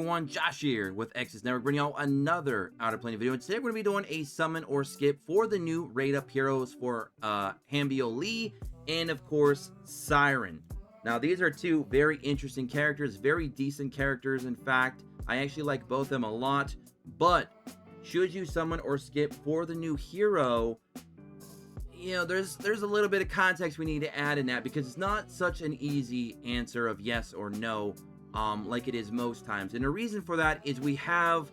everyone, Josh here with X's Network, bringing out another Outerplane video. And today we're going to be doing a summon or skip for the new raid up heroes for Hanbyul and of course Siren. Now these are two very interesting characters, very decent characters. In fact, I actually like both of them a lot. But should you summon or skip for the new hero? You know, there's a little bit of context we need to add in that, because it's not such an easy answer of yes or no like it is most times. And the reason for that is we have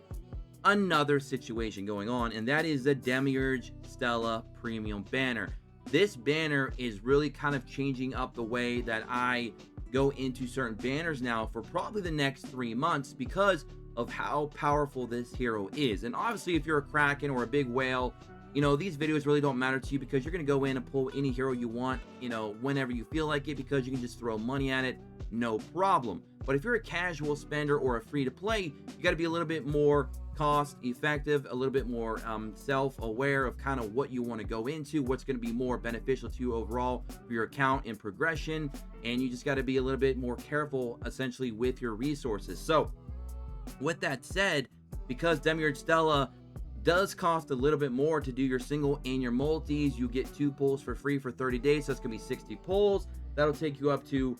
another situation going on, and that is the Demiurge Stella Premium banner. This banner is really kind of changing up the way that I go into certain banners now for probably the next 3 months, because of how powerful this hero is. And obviously, if you're a Kraken or a big whale, you know, these videos really don't matter to you, because you're going to go in and pull any hero you want, you know, whenever you feel like it, because you can just throw money at it, no problem. But if you're a casual spender or a free-to-play, you got to be a little bit more cost effective, a little bit more self-aware of kind of what you want to go into, what's going to be more beneficial to you overall for your account and progression, and you just got to be a little bit more careful essentially with your resources. So with that said, because Demiurge Stella does cost a little bit more to do your single and your multis, you get 2 pulls for free for 30 days, so that's gonna be 60 pulls. That'll take you up to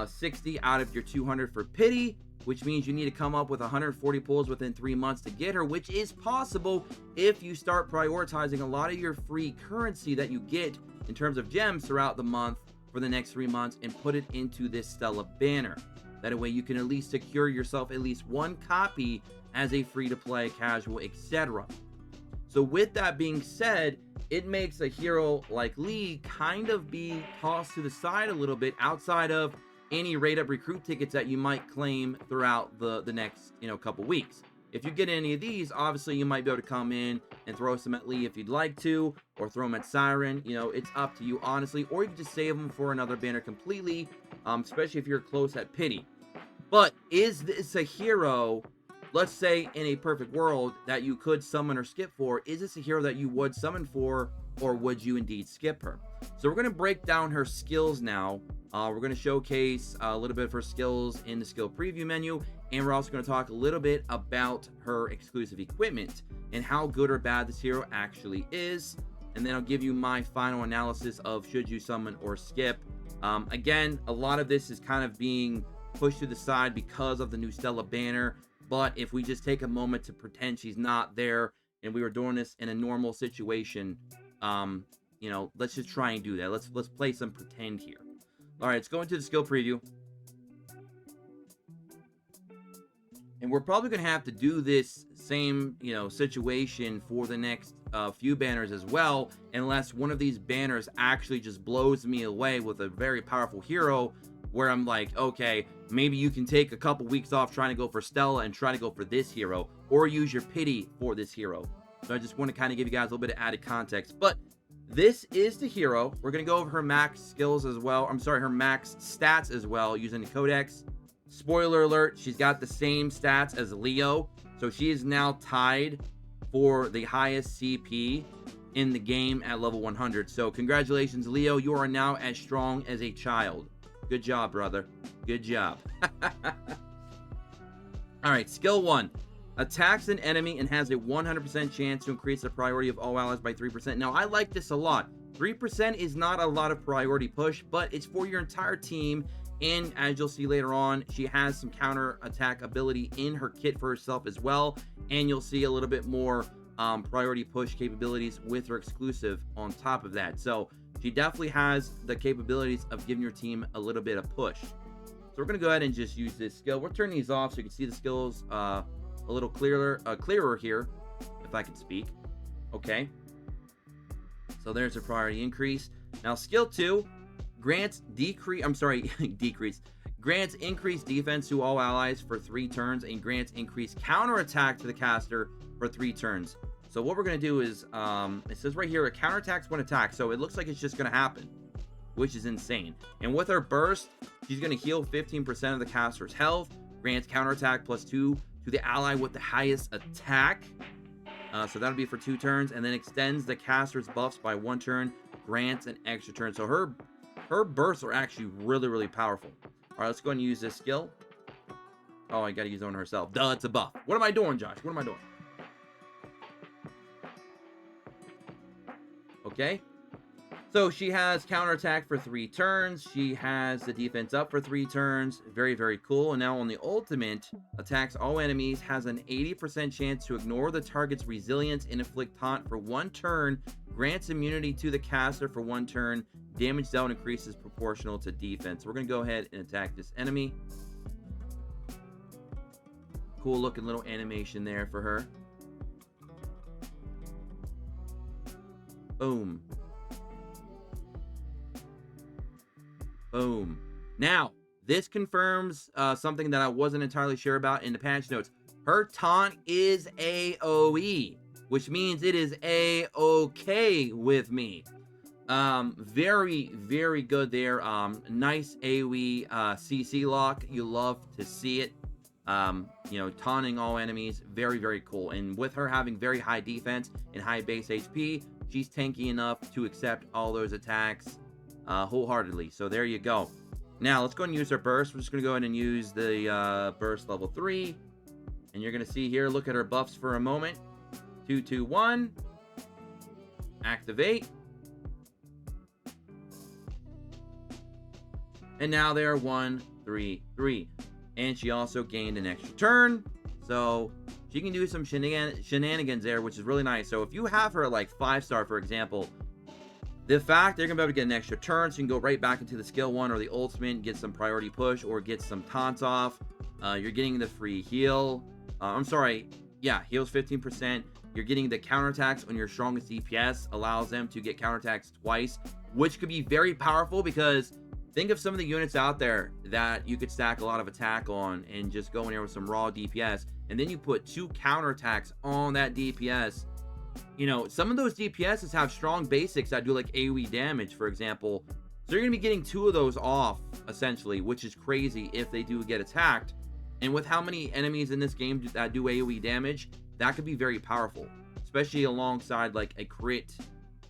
60 out of your 200 for pity, which means you need to come up with 140 pulls within 3 months to get her, which is possible if you start prioritizing a lot of your free currency that you get in terms of gems throughout the month for the next 3 months and put it into this Stella banner. That way you can at least secure yourself at least 1 copy as a free-to-play, casual, etc. So with that being said, it makes a hero like Lee kind of be tossed to the side a little bit outside of any raid up recruit tickets that you might claim throughout the next, you know, couple weeks. If you get any of these, obviously you might be able to come in and throw some at Lee if you'd like to, or throw them at Siren. You know, it's up to you honestly, or you can just save them for another banner completely, especially if you're close at pity. But is this a hero, let's say in a perfect world, that you could summon or skip for? Is this a hero that you would summon for, or would you indeed skip her? So we're going to break down her skills now. We're going to showcase a little bit of her skills in the skill preview menu, and we're also going to talk a little bit about her exclusive equipment and how good or bad this hero actually is. And then I'll give you my final analysis of should you summon or skip. Again, a lot of this is kind of being pushed to the side because of the new Stella banner. But if we just take a moment to pretend she's not there and we were doing this in a normal situation, you know, let's just try and do that. Let's play some pretend here. All right, let's go into the skill preview. And we're probably going to have to do this same, you know, situation for the next few banners as well, unless one of these banners actually just blows me away with a very powerful hero, where I'm like, okay, maybe you can take a couple weeks off trying to go for Stella and try to go for this hero, or use your pity for this hero. So I just want to kind of give you guys a little bit of added context. But this is the hero. We're going to go over her max skills as well. I'm sorry, her max stats as well, using the codex. Spoiler alert, she's got the same stats as Leo. So she is now tied for the highest CP in the game at level 100. So congratulations, Leo. You are now as strong as a child. Good job, brother. Good job. All right, skill 1. Attacks an enemy and has a 100% chance to increase the priority of all allies by 3%. Now, I like this a lot. 3% is not a lot of priority push, but it's for your entire team. And as you'll see later on, she has some counter attack ability in her kit for herself as well. And you'll see a little bit more priority push capabilities with her exclusive on top of that. So she definitely has the capabilities of giving your team a little bit of push. So we're going to go ahead and just use this skill. We'll turn these off so you can see the skills a little clearer here, if I can speak. Okay. So there's a priority increase. Now, skill 2 grants grants increased defense to all allies for 3 turns and grants increased counterattack to the caster for 3 turns. So what we're going to do is, it says right here, it counterattacks when attacked. So it looks like it's just going to happen, which is insane. And with her burst, she's going to heal 15% of the caster's health, grants counterattack +2 to the ally with the highest attack. So that'll be for 2 turns, and then extends the caster's buffs by 1 turn, grants an extra turn. So her bursts are actually really, really powerful. All right, let's go and use this skill. Oh, I gotta use it on herself. Duh, it's a buff. What am I doing, Josh? What am I doing? Okay. So she has counterattack for 3 turns. She has the defense up for 3 turns. Very, very cool. And now on the ultimate, attacks all enemies, has an 80% chance to ignore the target's resilience and inflict taunt for 1 turn, grants immunity to the caster for 1 turn, damage dealt increases proportional to defense. We're going to go ahead and attack this enemy. Cool looking little animation there for her. Boom. Boom. Now, this confirms something that I wasn't entirely sure about in the patch notes. Her taunt is AoE, which means it is A-okay with me. Very, very good there. Nice AoE CC lock. You love to see it. You know, taunting all enemies. Very, very cool. And with her having very high defense and high base HP, she's tanky enough to accept all those attacks wholeheartedly. So there you go. Now let's go and use her burst. We're just going to go ahead and use the burst level 3. And you're going to see here, look at her buffs for a moment. 2, 2, 1. Activate. And now they're 1, 3, 3. And she also gained an extra turn. So she can do some shenanigans there, which is really nice. So if you have her like 5-star, for example, the fact they're going to be able to get an extra turn, so you can go right back into the skill 1 or the ultimate, get some priority push or get some taunts off. You're getting the free heal. I'm sorry. Yeah, heals 15%. You're getting the counterattacks on your strongest DPS, allows them to get counterattacks twice, which could be very powerful because think of some of the units out there that you could stack a lot of attack on and just go in there with some raw DPS, and then you put 2 counterattacks on that DPS. You know, some of those DPSs have strong basics that do like AoE damage, for example. So you're going to be getting 2 of those off, essentially, which is crazy if they do get attacked. And with how many enemies in this game that do AoE damage, that could be very powerful, especially alongside like a crit,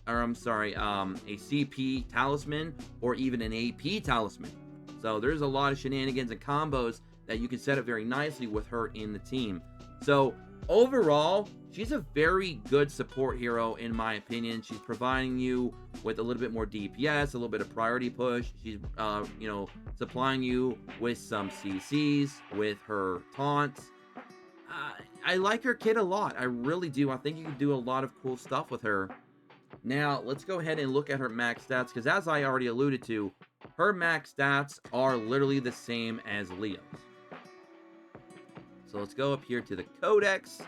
or I'm sorry, a CP talisman or even an AP talisman. So there's a lot of shenanigans and combos that you can set up very nicely with her in the team. So overall, she's a very good support hero in my opinion. She's providing you with a little bit more DPS, a little bit of priority push. She's you know, supplying you with some CCs with her taunts. I like her kit a lot. I really do. I think you can do a lot of cool stuff with her. Now, let's go ahead and look at her max stats, because as I already alluded to, her max stats are literally the same as Leo's. So let's go up here to the codex.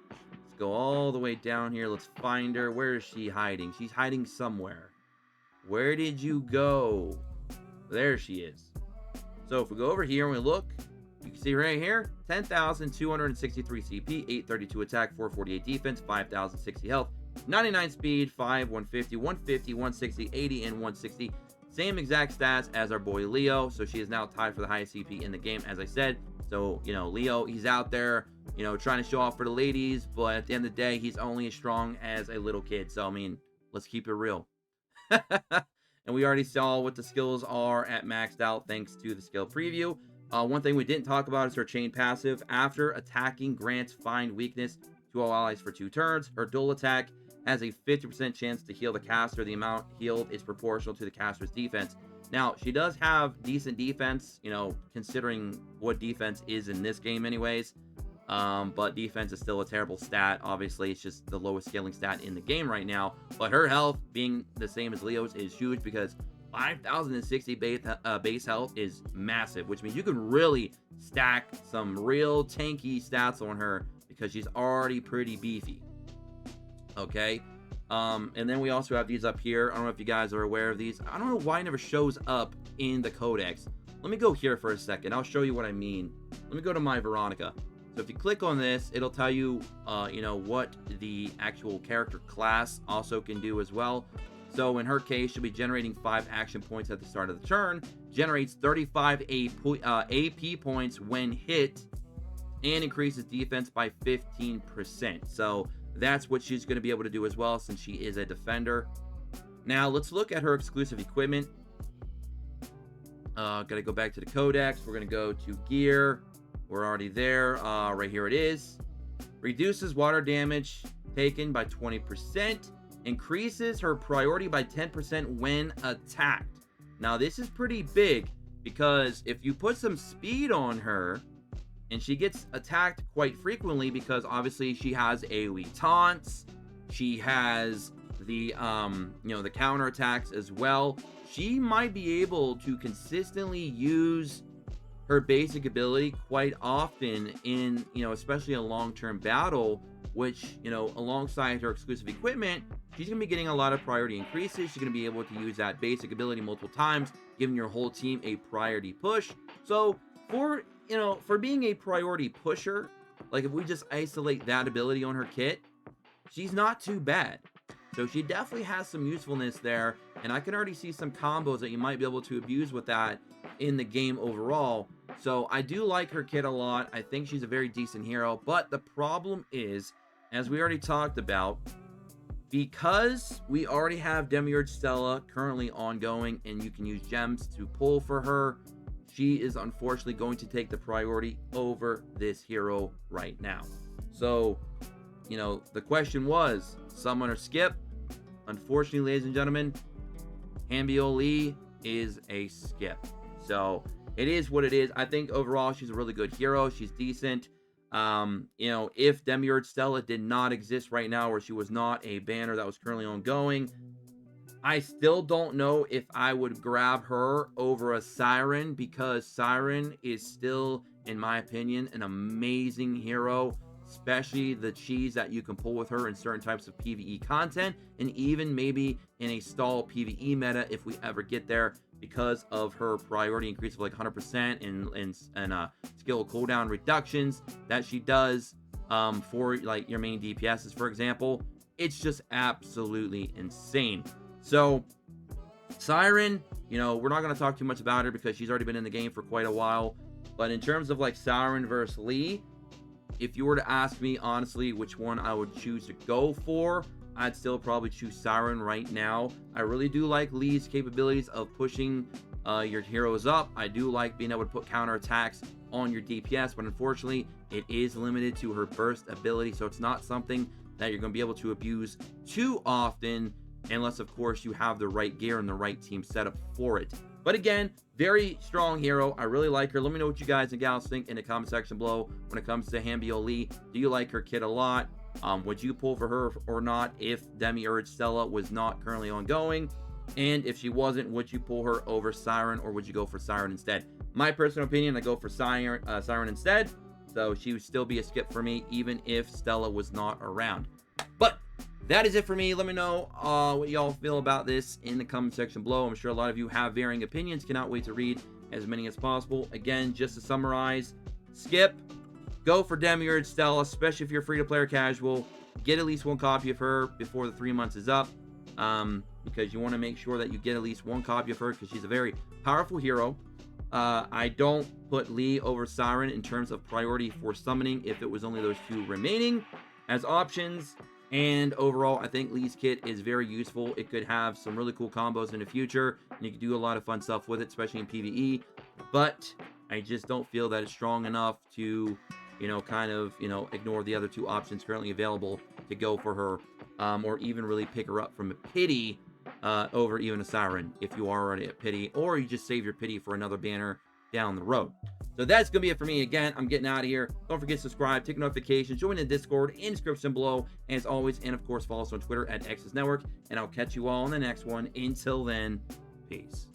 Let's go all the way down here. Let's find her. Where is she hiding? She's hiding somewhere. Where did you go? There she is. So if we go over here and we look, you can see right here, 10,263 CP, 832 attack, 448 defense, 5,060 health, 99 speed, 5, 150, 150, 160, 80, and 160. Same exact stats as our boy Leo. So she is now tied for the highest CP in the game, as I said. So, you know, Leo, he's out there, you know, trying to show off for the ladies, but at the end of the day, he's only as strong as a little kid. So, I mean, let's keep it real. And we already saw what the skills are at maxed out thanks to the skill preview. One thing we didn't talk about is her chain passive. After attacking, grants find weakness to all allies for 2 turns. Her dual attack has a 50% chance to heal the caster. The amount healed is proportional to the caster's defense. Now, she does have decent defense, you know, considering what defense is in this game anyways. But defense is still a terrible stat. Obviously, it's just the lowest scaling stat in the game right now. But her health being the same as Leo's is huge, because 5,060 base health is massive, which means you can really stack some real tanky stats on her because she's already pretty beefy. Okay. And then we also have these up here. I don't know if you guys are aware of these. I don't know why it never shows up in the codex. Let me go here for a second. I'll show you what I mean. Let me go to my Veronica. So if you click on this, it'll tell you, you know, what the actual character class also can do as well. So in her case, she'll be generating 5 action points at the start of the turn, generates 35 AP points when hit, and increases defense by 15%. So that's what she's going to be able to do as well, since she is a defender. Now let's look at her exclusive equipment. Gotta go back to the codex. We're gonna go to gear. we're already there. Right here it is. Reduces water damage taken by 20%. Increases her priority by 10% when attacked. Now, this is pretty big because if you put some speed on her, and she gets attacked quite frequently because obviously she has AoE taunts, she has the the counter attacks as well. She might be able to consistently use her basic ability quite often in, especially a long-term battle, which, alongside her exclusive equipment, she's going to be getting a lot of priority increases. She's going to be able to use that basic ability multiple times, giving your whole team a priority push. So for being a priority pusher, like if we just isolate that ability on her kit, she's not too bad. So she definitely has some usefulness there, and I can already see some combos that you might be able to abuse with that in the game overall. So I do like her kit a lot. I think she's a very decent hero, but the problem is, as we already talked about, because we already have Demiurge Stella currently ongoing and you can use gems to pull for her, she is unfortunately going to take the priority over this hero right now. So, the question was, summon or skip? Unfortunately, ladies and gentlemen, Hanbyul is a skip. So, it is what it is. I think overall, she's a really good hero. She's decent. If Demiurge Stella did not exist right now, or she was not a banner that was currently ongoing, I still don't know if I would grab her over a Siren, because Siren is still, in my opinion, an amazing hero, especially the cheese that you can pull with her in certain types of PvE content, and even maybe in a stall PvE meta if we ever get there, because of her priority increase of like 100% and skill cooldown reductions that she does for like your main DPSs, for example. It's just absolutely insane. So, Siren, we're not going to talk too much about her because she's already been in the game for quite a while. But in terms of like Siren versus Lee, if you were to ask me honestly which one I would choose to go for, I'd still probably choose Siren right now. I really do like Lee's capabilities of pushing your heroes up. I do like being able to put counter attacks on your DPS, but unfortunately, it is limited to her burst ability. So it's not something that you're going to be able to abuse too often, unless of course you have the right gear and the right team setup for it. But again, very strong hero. I really like her. Let me know what you guys and gals think in the comment section below when it comes to Hanbyul. Do you like her kit a lot? Would you pull for her or not if Demiurge Stella was not currently ongoing? And if she wasn't, would you pull her over Siren, or would you go for Siren instead? My personal opinion, I go for Siren instead. So she would still be a skip for me, even if Stella was not around. But that is it for me. Let me know what y'all feel about this in the comment section below. I'm sure a lot of you have varying opinions. Cannot wait to read as many as possible. Again, just to summarize, skip, go for Demiurge Stella, especially if you're free-to-play or casual. Get at least one copy of her before the 3 months is up, because you want to make sure that you get at least one copy of her, because she's a very powerful hero. I don't put Lee over Siren in terms of priority for summoning if it was only those two remaining as options. And overall, I think Lee's kit is very useful. It could have some really cool combos in the future, and you can do a lot of fun stuff with it, especially in PvE. But I just don't feel that it's strong enough to, ignore the other two options currently available to go for her, or even really pick her up from a pity over even a Siren if you are already at pity, or you just save your pity for another banner down the road. So that's going to be it for me. Again, I'm getting out of here. Don't forget to subscribe, take notifications, join the Discord in the description below, and as always, and of course, follow us on Twitter at XS Network, and I'll catch you all in the next one. Until then, peace.